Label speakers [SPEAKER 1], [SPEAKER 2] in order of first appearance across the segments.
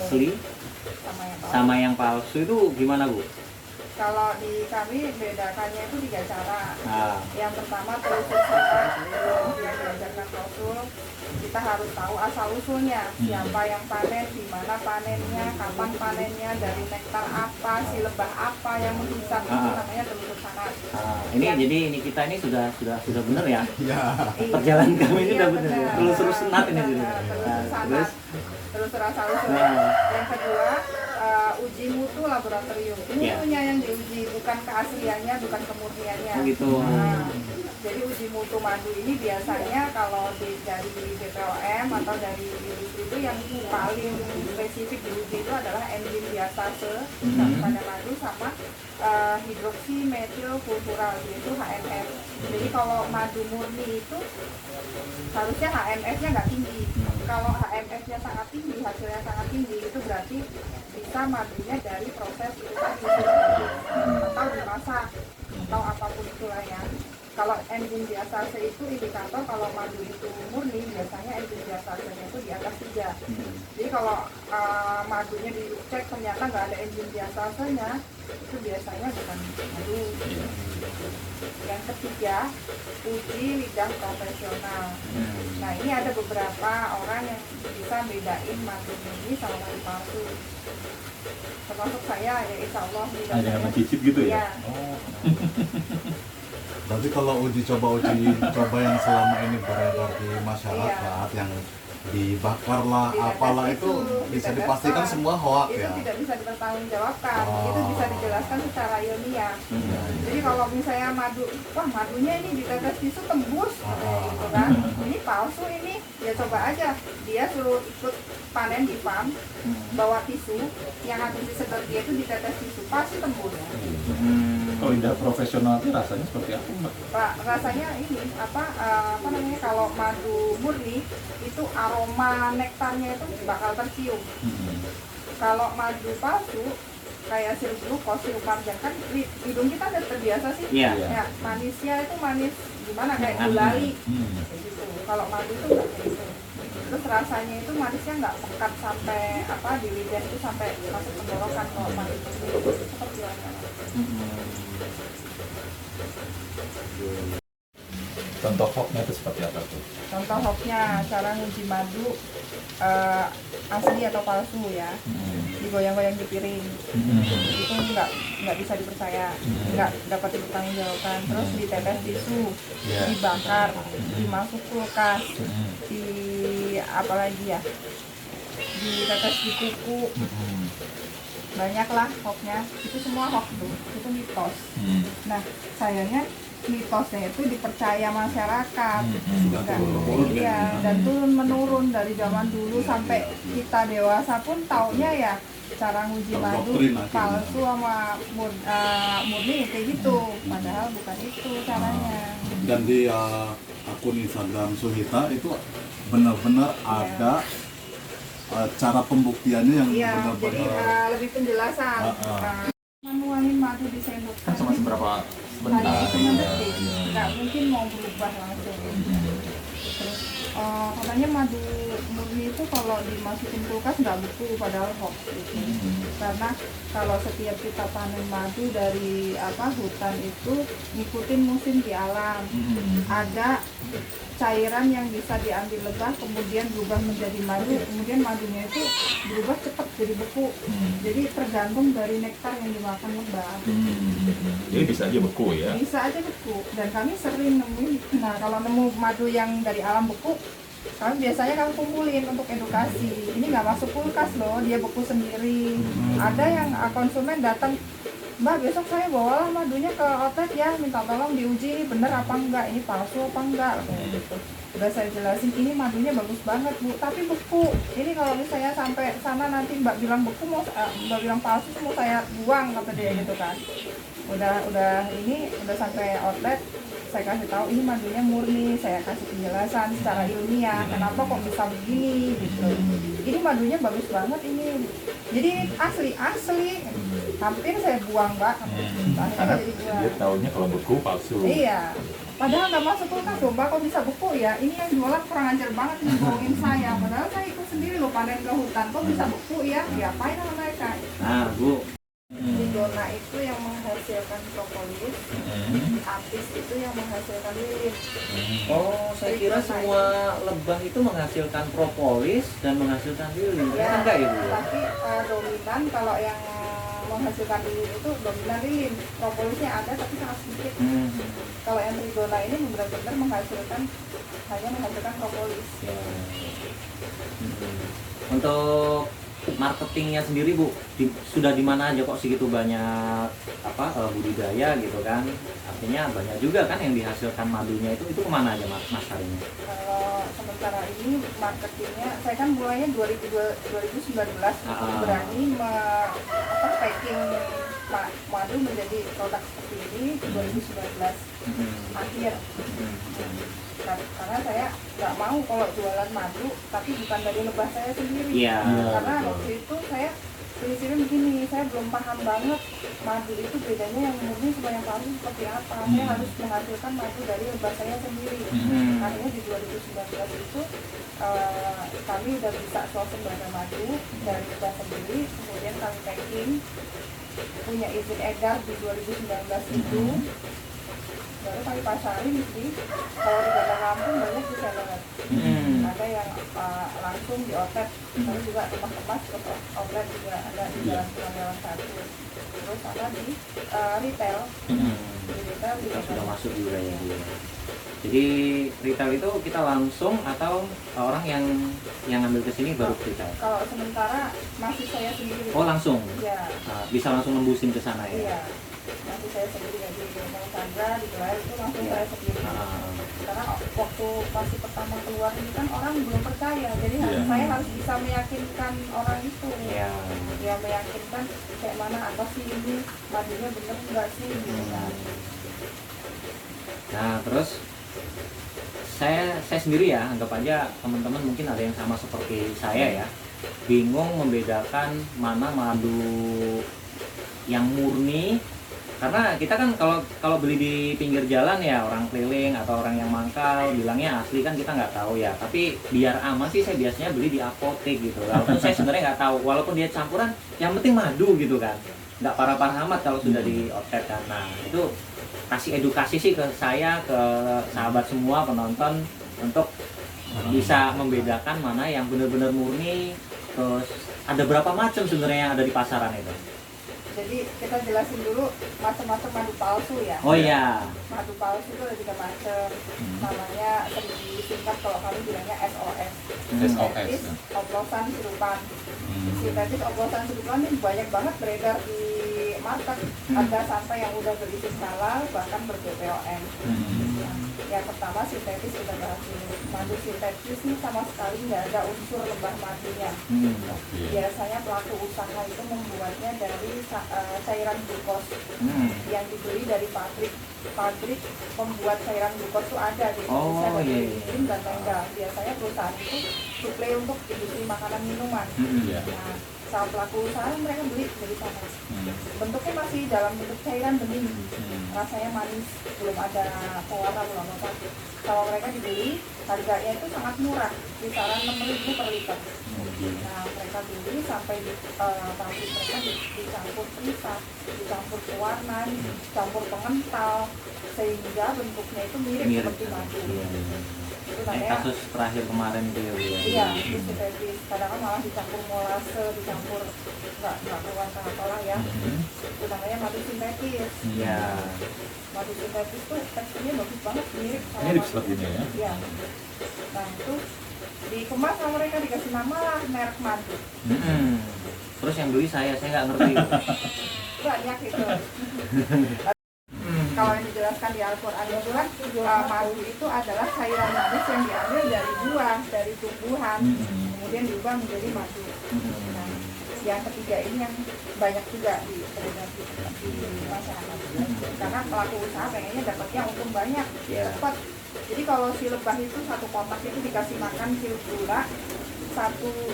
[SPEAKER 1] asli sama yang palsu itu gimana Bu?
[SPEAKER 2] Kalau di kami bedakannya itu 3 cara.
[SPEAKER 1] Nah.
[SPEAKER 2] Yang pertama telusur syarat yang diajarkan Rasul. Kita harus tahu asal usulnya, siapa yang panen, di mana panennya, kapan panennya, dari nektar apa, si lebah apa yang menghisap, itu namanya telusur syarat.
[SPEAKER 1] Jadi ini kita ini sudah benar ya?
[SPEAKER 3] Iya.
[SPEAKER 1] Perjalanan kami ini udah benar.
[SPEAKER 2] benar.
[SPEAKER 1] Telusur senat ini sudah.
[SPEAKER 2] Telusur syarat. Telusur asal usul. Yang kedua, uji mutu laboratorium. Mutunya yang diuji, bukan keasliannya, bukan kemurniannya.
[SPEAKER 1] Begitu.
[SPEAKER 2] Jadi uji mutu madu ini biasanya kalau dari BPOM atau dari industri itu yang paling spesifik diuji itu adalah enzim diastase pada madu sama hidroksi metil kultural, yaitu HMF. Jadi kalau madu murni itu harusnya HMF-nya nggak tinggi. Kalau HMF-nya sangat tinggi, hasilnya sangat tinggi, itu berarti bisa madunya dari proses itu tadi atau dimasak atau apapun itulah ya. Kalau enzim diastase itu indikator kalau madu itu murni, biasanya enzim diastasenya itu di atas 3. Jadi kalau madunya dicek ternyata nggak ada enzim diastasenya, itu biasanya bukan madu. Yang ketiga, uji lidah profesional. Nah ini ada beberapa orang yang bisa bedain madu murni sama madu palsu. Termasuk saya, ya insya Allah.
[SPEAKER 4] Hanya mencicip gitu ya?
[SPEAKER 2] Oh.
[SPEAKER 3] Berarti kalau uji coba yang selama ini beredar di masyarakat yang dibakar lah, apalah itu bisa dipastikan semua hoak ya?
[SPEAKER 2] Itu tidak bisa dipertanggungjawabkan, itu bisa dijelaskan secara ilmiah. Jadi kalau misalnya wah madunya ini ditetes tisu tembus, gitu kan? Ini palsu ini, ya coba aja dia suruh ikut panen di farm, bawa tisu, yang habis disedot dia itu ditetes tisu, pasti tembus.
[SPEAKER 4] Kalau lidah profesional itu rasanya seperti apa Mbak?
[SPEAKER 2] Rasanya ini apa namanya, kalau madu murni itu aroma nektarnya itu bakal tercium. Kalau madu palsu kayak sirup glukos, sirup marjan, kan hidung kita udah terbiasa sih. Ya, manisnya itu manis gimana kayak gulali gitu. Kalau madu itu enggak kayak gitu. Terus rasanya itu manisnya nggak pekat sampai di lidah itu sampai masuk tenggorokan. Kalau madu itu seperti apa?
[SPEAKER 4] Contoh hoaxnya itu seperti apa tuh?
[SPEAKER 2] Contoh hoaxnya, cara nguji madu asli atau palsu ya, digoyang-goyang di piring, itu nggak bisa dipercaya, nggak dapat dipertanggungjawabkan. Terus ditetes tisu, dibakar, dimasuk kulkas, di apalagi ya, ditetes di kuku. Banyaklah hoaxnya, itu semua hoax tuh, itu mitos. Nah sayangnya mitosnya itu dipercaya masyarakat, dan turun menurun dari zaman dulu sampai kita dewasa pun taunya ya cara nguji madu palsu sama murni kayak gitu, padahal bukan itu caranya.
[SPEAKER 3] Dan di akun Instagram Suhita itu benar-benar ada cara pembuktiannya yang benar-benar
[SPEAKER 2] jadi lebih penjelasan. Menuangin madu di sendok
[SPEAKER 4] Kan cuma seberapa
[SPEAKER 2] hanya
[SPEAKER 4] bentar.
[SPEAKER 2] hitungan detik, nggak mungkin mau berubah langsung. Terus katanya madu murni itu kalau dimasukin kulkas nggak beku, padahal hoax itu. Karena kalau setiap kita panen madu dari hutan itu ngikutin musim di alam. Ada cairan yang bisa diambil lebah kemudian berubah menjadi madu, kemudian madunya itu berubah cepat jadi beku. Jadi tergantung dari nektar yang dimakan lebah.
[SPEAKER 4] Jadi bisa aja beku ya?
[SPEAKER 2] Bisa aja beku, dan kami sering nemuin. Nah kalau nemu madu yang dari alam beku, kami biasanya kumpulin untuk edukasi. Ini nggak masuk kulkas loh, dia beku sendiri. Ada yang konsumen datang, Mbak besok saya bawalah madunya ke outlet ya, minta tolong diuji ini bener apa enggak, ini palsu apa enggak, gitu. Udah saya jelasin, ini madunya bagus banget Bu, tapi beku. Ini kalau misalnya sampai sana nanti Mbak bilang beku, Mbak bilang palsu, mau saya buang, kata dia gitu kan. Udah sampai outlet, saya kasih tahu ini madunya murni, saya kasih penjelasan secara ilmiah kenapa kok bisa begini gitu. Ini madunya bagus banget ini, jadi asli hampir saya buang Mbak. Akhirnya jadi buang.
[SPEAKER 4] Dia taunya kalau beku palsu.
[SPEAKER 2] Iya, padahal nggak masuk kulkas loh Mbak, kok bisa beku ya, ini yang jualan kurang ajar banget nih, bohongin saya, padahal saya ikut sendiri loh panen ke hutan, kok bisa beku ya? Diapain sama mereka?
[SPEAKER 1] Nah, Bu.
[SPEAKER 2] Trigona itu yang menghasilkan propolis, apis itu yang menghasilkan lilin.
[SPEAKER 1] Oh, saya kira semua lebah itu menghasilkan propolis dan menghasilkan lilin. Ternyata enggak ya, Bu?
[SPEAKER 2] Tapi dominan kalau yang menghasilkan lilin itu dominan lilin. Propolisnya ada tapi sangat sedikit. Kalau yang trigona ini benar-benar hanya menghasilkan propolis.
[SPEAKER 1] Ya. Untuk marketingnya sendiri, Bu, sudah di mana aja kok segitu banyak budidaya gitu kan? Artinya banyak juga kan yang dihasilkan madunya itu kemana aja Mas Karim?
[SPEAKER 2] Kalau sementara ini marketingnya, saya kan mulainya 2019 berani packing madu menjadi produk seperti ini 2019 akhir. Karena saya nggak mau kalau jualan madu tapi bukan dari lebah saya sendiri. Karena waktu itu saya prinsipnya begini, saya belum paham banget madu itu bedanya yang murni sama yang palsu seperti apa. Saya harus menghasilkan madu dari lebah saya sendiri. Akhirnya di 2019 itu kami udah bisa swasembada madu dari lebah sendiri, kemudian kami packing, punya izin edar di 2019 itu. Baru kami pasarin sih. Kalau di Kota Lampung banyak di seller. Ada yang langsung di outlet, tapi juga kemas-kemas ke outlet juga ada di Jalan Purnawirawan 1. Terus ada di retail. Di retail juga
[SPEAKER 1] Sudah masuk juga ya, Bu. Jadi retail itu kita langsung atau orang yang ngambil ke sini baru retail?
[SPEAKER 2] Kalau sementara masih saya sendiri.
[SPEAKER 1] Oh, langsung?
[SPEAKER 2] Ya.
[SPEAKER 1] Bisa langsung nembusin ke sana ya?
[SPEAKER 2] Iya. Masih saya sendiri, jadi di Bang Chandra, di Gelai itu langsung saya sendiri. Karena waktu masih pertama keluar ini kan orang belum percaya, jadi saya harus bisa meyakinkan orang itu. Ya meyakinkan kayak mana apa sih ini, madunya bener enggak sih gitu kan.
[SPEAKER 1] Nah, terus saya sendiri ya, anggap aja teman-teman mungkin ada yang sama seperti saya ya, bingung membedakan mana madu yang murni. Karena kita kan kalau beli di pinggir jalan ya, orang keliling atau orang yang mangkal bilangnya asli kan kita nggak tahu ya. Tapi biar aman sih saya biasanya beli di apotek gitu. Walaupun saya sebenarnya nggak tahu, walaupun dia campuran, yang penting madu gitu kan. Nggak parah-parah amat kalau sudah di outlet kan. Nah, itu kasih edukasi sih ke saya, ke sahabat semua penonton untuk bisa membedakan mana yang benar-benar murni. Terus ada berapa macam sebenarnya yang ada di pasaran itu?
[SPEAKER 2] Jadi kita jelasin dulu macam-macam madu palsu ya.
[SPEAKER 1] Oh iya.
[SPEAKER 2] Madu palsu itu ada 3 macam. Namanya disingkat kalau kami bilangnya SOS. Sintetis, oplosan, sirupan. Sintetis, oplosan, sirupan ini banyak banget beredar di market. Ada sampai yang udah berisi halal bahkan ber-BPOM. Yang pertama sintetis kita bahas dulu. Madu sintetis ini sama sekali nggak ada unsur lebah madunya. Biasanya pelaku usaha itu membuatnya dari cairan glukos yang dibeli dari pabrik pembuat cairan glukos itu ada di Indonesia dan di dan Tenggal. Biasanya perusahaan itu suplai untuk industri makanan minuman. Nah, saat pelaku usaha mereka beli dari sana. Bentuknya masih dalam bentuk cairan bening, rasanya manis, belum ada pewarna, belum apa. Kalau mereka dibeli, harganya itu sangat murah, kisaran 6.000 per liter. Nah, mereka beli sampai di pabrik mereka dicampur pisah, dicampur pewarna, dicampur pengental, sehingga bentuknya itu mirip seperti madu. Itu namanya
[SPEAKER 1] kasus terakhir kemarin itu ya, Bu.
[SPEAKER 2] Iya, itu sintetis. Kadang malah dicampur molase, dicampur nggak keluar apalah ya. Itu namanya madu sintetis.
[SPEAKER 1] Iya.
[SPEAKER 2] Madu sintetis tuh teksturnya bagus banget, mirip sama
[SPEAKER 4] Mirip
[SPEAKER 2] madu.
[SPEAKER 4] sepertinya ya.
[SPEAKER 2] Iya. Nah itu dikemas sama mereka, dikasih nama lah merek madu.
[SPEAKER 1] Terus yang beli saya nggak ngerti.
[SPEAKER 2] Banyak itu. Kalau yang dijelaskan di Al-Quran itu kan madu itu adalah cairan manis yang diambil dari buah, dari tumbuhan, kemudian diubah menjadi madu. Nah, yang ketiga ini yang banyak juga di masyarakat. Karena pelaku usaha pengennya dapatnya untung banyak, cepat. Jadi kalau si lebah itu satu kotak itu dikasih makan sirup gula,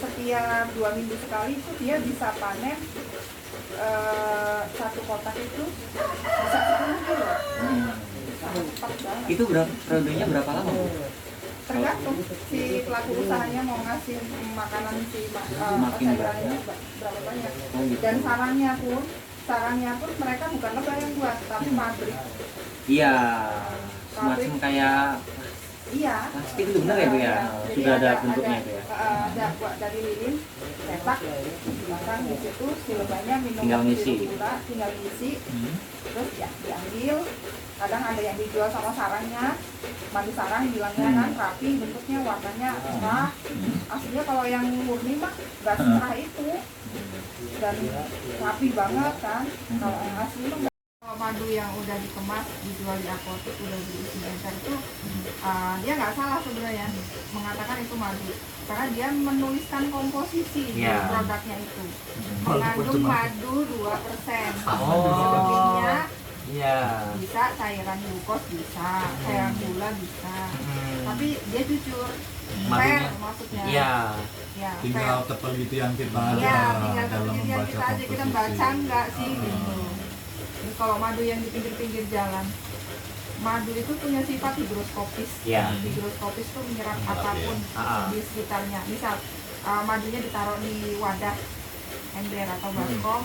[SPEAKER 2] setiap 2 minggu sekali itu dia bisa panen satu kotak itu bisa 10 kilo. Cepat banget.
[SPEAKER 1] Itu periodenya berapa lama, Bu?
[SPEAKER 2] tergantung si pelaku usahanya mau ngasih makanan
[SPEAKER 1] Makin
[SPEAKER 2] sayurannya
[SPEAKER 1] banyak.
[SPEAKER 2] berapa banyak.
[SPEAKER 1] Oh, gitu.
[SPEAKER 2] Dan sarangnya pun mereka bukan lebah yang buat, tapi pabrik.
[SPEAKER 1] Iya, semacam kayak
[SPEAKER 2] Iya.
[SPEAKER 1] plastik itu benar ya Bu ya?
[SPEAKER 2] Jadi
[SPEAKER 1] Sudah ada bentuknya itu ya?
[SPEAKER 2] ada buat dari lilin, cetak, pasang di situ, si lebahnya minum
[SPEAKER 1] Tinggal ngisi.
[SPEAKER 2] gula, tinggal ngisi, terus ya diambil. Kadang ada yang dijual sama sarangnya, madu sarang bilangnya kan rapi, bentuknya warnanya cerah. Aslinya kalau yang murni mah nggak secerah itu, dan rapi banget kan. Kalau yang asli mah nggak. Kalau madu yang udah dikemas dijual di apotek udah diisi encer itu dia nggak salah sebenarnya mengatakan itu madu, karena dia menuliskan komposisi di
[SPEAKER 1] Iya.
[SPEAKER 2] produknya itu mengandung madu 2%.
[SPEAKER 1] Oh.
[SPEAKER 2] Selebihnya
[SPEAKER 1] Iya.
[SPEAKER 2] bisa cairan glukos, bisa cairan gula, bisa. Tapi dia jujur fair
[SPEAKER 1] Madunya-
[SPEAKER 2] maksudnya.
[SPEAKER 1] Iya.
[SPEAKER 2] Ya,
[SPEAKER 3] Tinggal
[SPEAKER 2] fair.
[SPEAKER 3] ketelitian kita aja
[SPEAKER 2] Iya, tinggal
[SPEAKER 3] dalam
[SPEAKER 2] penelitian
[SPEAKER 3] membaca
[SPEAKER 2] kita aja, kita
[SPEAKER 3] komposisi.
[SPEAKER 2] baca enggak sih gitu. Jadi kalau madu yang di pinggir-pinggir jalan, madu itu punya sifat higroskopis.
[SPEAKER 1] Iya.
[SPEAKER 2] Higroskopis itu menyerap apapun
[SPEAKER 1] Ah.
[SPEAKER 2] di sekitarnya. Misal madunya ditaruh di wadah ember atau baskom,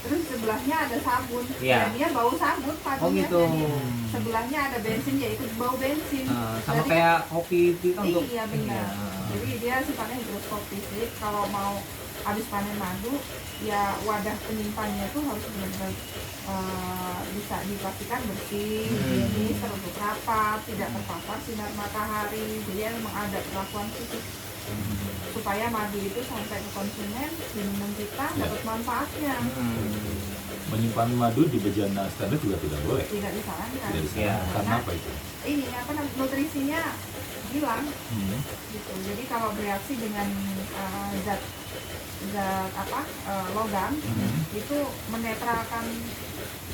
[SPEAKER 2] terus sebelahnya ada sabun,
[SPEAKER 1] Iya.
[SPEAKER 2] dan dia bau sabun madunya.
[SPEAKER 1] Oh, gitu.
[SPEAKER 2] Jadi sebelahnya ada bensin, ya ikut bau bensin.
[SPEAKER 1] Sama
[SPEAKER 2] Jadi
[SPEAKER 1] kayak kopi itu kan untuk
[SPEAKER 2] iya benar.
[SPEAKER 1] Iya.
[SPEAKER 2] Jadi dia sifatnya higroskopis. Jadi kalau mau habis panen madu, ya wadah penyimpannya itu harus benar-benar bisa dipastikan bersih, higienis, tertutup rapat, tidak terpapar sinar matahari. Jadi memang ada perlakuan khusus supaya madu itu sampai ke konsumen, minum kita dapat manfaatnya.
[SPEAKER 4] Menyimpan madu di bejana standar juga tidak boleh.
[SPEAKER 2] Tidak disarankan.
[SPEAKER 4] Tidak bisa.
[SPEAKER 1] Iya.
[SPEAKER 4] Karena apa itu?
[SPEAKER 2] Ini apa namanya, nutrisinya hilang.
[SPEAKER 4] Hmm.
[SPEAKER 2] Gitu. Jadi kalau bereaksi dengan zat logam itu menetralkan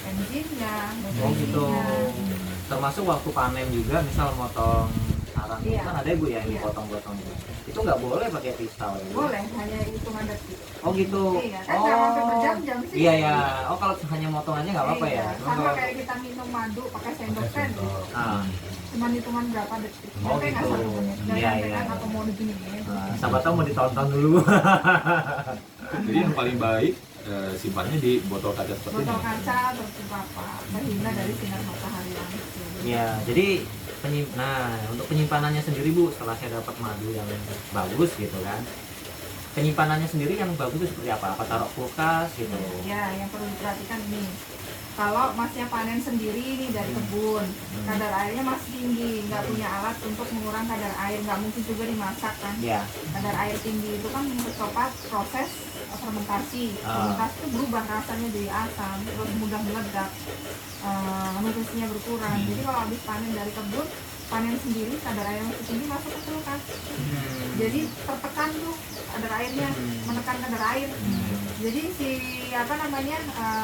[SPEAKER 2] enzimnya,
[SPEAKER 1] Oh gitu.
[SPEAKER 2] nutrisinya.
[SPEAKER 1] Termasuk waktu panen juga, misal motong sarang itu
[SPEAKER 2] Iya.
[SPEAKER 1] kan ada Bu ya yang
[SPEAKER 2] Iya.
[SPEAKER 1] dipotong-potong itu. Itu nggak boleh pakai pisau ya, Bu?
[SPEAKER 2] Boleh, hanya hitungan detik.
[SPEAKER 1] Oh gitu.
[SPEAKER 2] Iya, kan nggak sampai berjam-jam sih.
[SPEAKER 1] Iya ya. Oh kalau hanya motong aja nggak apa-apa ya.
[SPEAKER 2] Iya,
[SPEAKER 1] Cuma
[SPEAKER 2] sama
[SPEAKER 1] kalau
[SPEAKER 2] kayak kita minum madu pakai sendok kan,
[SPEAKER 1] ah,
[SPEAKER 2] cuma hitungan berapa detik.
[SPEAKER 1] Oh,
[SPEAKER 2] Sampai nggak
[SPEAKER 1] gitu.
[SPEAKER 2] satu menit. Nggak
[SPEAKER 1] Iya,
[SPEAKER 2] sampai
[SPEAKER 1] iya.
[SPEAKER 2] kan apa mau diginiin.
[SPEAKER 1] siapa tahu mau ditonton dulu.
[SPEAKER 4] Jadi yang paling baik simpannya di botol kaca seperti
[SPEAKER 2] Botol
[SPEAKER 4] ini.
[SPEAKER 2] kaca tertutup apa, terhindar dari sinar matahari langsung.
[SPEAKER 1] Iya, jadi untuk penyimpanannya sendiri Bu, setelah saya dapat madu yang bagus gitu kan, penyimpanannya sendiri yang bagus itu seperti apa? Apa taruh kulkas gitu?
[SPEAKER 2] Ya, yang perlu diperhatikan ini. Kalau masnya panen sendiri nih dari kebun, kadar airnya masih tinggi, nggak punya alat untuk mengurangi kadar air, nggak mungkin juga dimasak kan.
[SPEAKER 1] Iya.
[SPEAKER 2] Kadar air tinggi itu kan mempercepat proses fermentasi. Fermentasi itu berubah rasanya jadi asam, terus mudah meledak, nutrisinya berkurang. Jadi kalau habis panen dari kebun, panen sendiri, kadar air masih tinggi masuk ke kulkas. Jadi tertekan tuh kadar airnya, menekan kadar air. Jadi si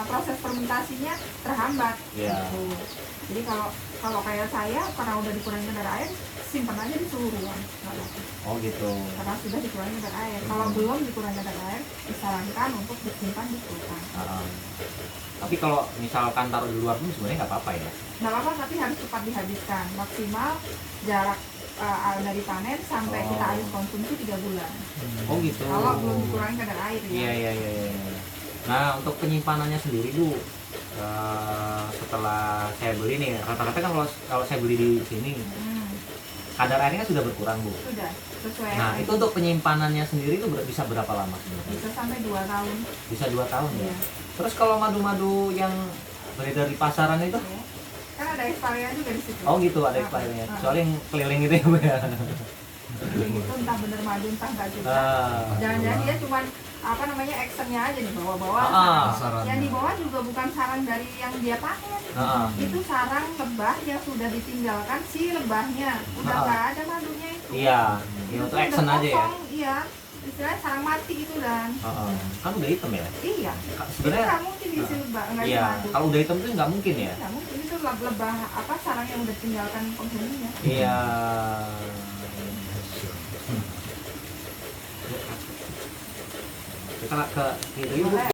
[SPEAKER 2] proses fermentasinya terhambat.
[SPEAKER 1] Iya.
[SPEAKER 2] Gitu. Jadi kalau kayak saya karena udah dikurangi kadar air, simpan aja di suhu ruang. Nggak apa-apa.
[SPEAKER 1] Oh gitu.
[SPEAKER 2] Karena sudah dikurangi kadar air. Kalau belum dikurangi kadar air, disarankan untuk disimpan di kulkas.
[SPEAKER 1] Tapi kalau misalkan taruh di luar pun sebenarnya nggak apa-apa ya.
[SPEAKER 2] Nggak apa-apa, tapi harus cepat dihabiskan. Maksimal jarak dari panen sampai kita habis konsumsi 3 bulan.
[SPEAKER 1] Oh gitu.
[SPEAKER 2] Kalau belum dikurangi kadar air ya.
[SPEAKER 1] Iya. Nah untuk penyimpanannya sendiri Bu, setelah saya beli nih, rata-rata kan kalau saya beli di sini kadar airnya sudah berkurang Bu.
[SPEAKER 2] Sudah sesuai.
[SPEAKER 1] Nah itu untuk penyimpanannya sendiri itu bisa berapa lama sebenarnya?
[SPEAKER 2] bisa sampai 2 tahun.
[SPEAKER 1] Bisa 2 tahun ya.
[SPEAKER 2] Iya.
[SPEAKER 1] Terus kalau madu-madu yang beredar di pasaran itu?
[SPEAKER 2] Ya. Kan ada expiry juga di situ.
[SPEAKER 1] Oh gitu, ada expiry-nya. Soalnya yang keliling itu ya Bu ya.
[SPEAKER 2] Jadi itu entah bener madu entah enggak juga.
[SPEAKER 1] Ah.
[SPEAKER 2] Jangan-jangan dia cuman actionnya aja nih bawa-bawa.
[SPEAKER 3] Pasarannya.
[SPEAKER 2] Yang dibawa juga bukan sarang dari yang dia panen. Itu sarang lebah yang sudah ditinggalkan si lebahnya. Udah nggak ada madunya itu.
[SPEAKER 1] Iya, ya
[SPEAKER 2] Itu
[SPEAKER 1] untuk
[SPEAKER 2] udah
[SPEAKER 1] action aja ya.
[SPEAKER 2] kosong, iya. Istilahnya sarang mati itu dan.
[SPEAKER 1] Kan udah hitam ya.
[SPEAKER 2] Iya. Itu
[SPEAKER 1] Sebenarnya
[SPEAKER 2] nggak mungkin diisi lebah, nggak
[SPEAKER 1] iya,
[SPEAKER 2] bisa madu.
[SPEAKER 1] kalau udah hitam itu nggak mungkin ya.
[SPEAKER 2] Nggak mungkin itu lebah sarang yang udah tinggalkan penghuninya.
[SPEAKER 1] Iya. Kita ke itu yuk Bu.